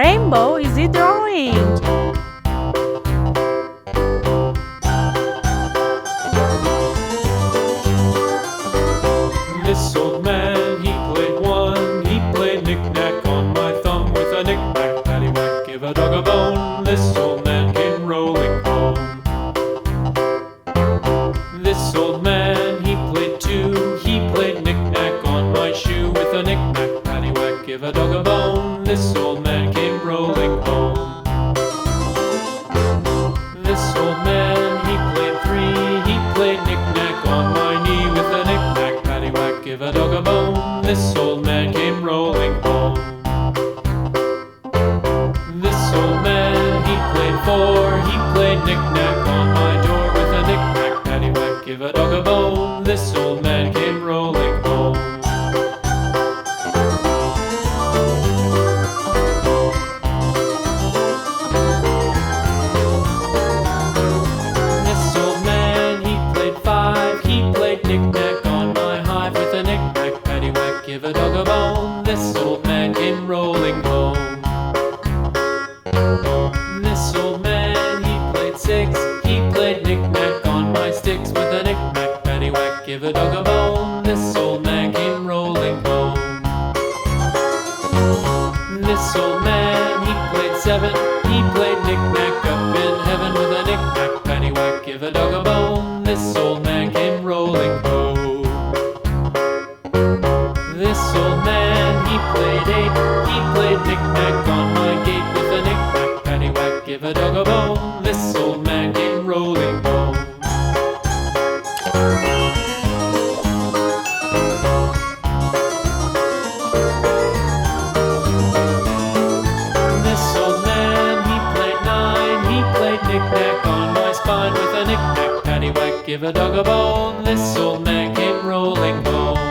rainbow is he drawing? This old man, he played one. He played knick-knack on my thumb with a knick-knack, paddywhack, give a dog a bone. This old man came rolling home. This old man, he played two. He played knick-knack on my shoe with a knick-knack, paddywhack, give a dog a bone. This old man came rolling home. This old man, he played three. He played knick-knack on my knee with a knick-knack, paddywhack, give a dog a bone. This old man came rolling home. This old man, he played four. He played knick-knack on my door with a knick-knack, paddywhack, give a dog a bone. This old man came rolling home. This old man, he played five. He played knick-knack on my hive with a knick-knack, paddywhack, give a dog a bone. This old man came rolling home. This old man, he played six. He played knick-knack on my sticks with a knick-knack, paddywhack, give a dog a bone. This old man came rolling home. This old man, he played seven. He played knick-knack up in heaven with a knick-knack, paddywhack, give a dog a bone. This old man came rolling home. This old man, he played eight. He played knick-knack on my gate with a knick-knack, paddywhack, give a dog a bone. This old man came rolling home. This old man, he played nine. He played knick-knack on my spine with a knick-knack, paddywhack, give a dog a bone. This old man came rolling home.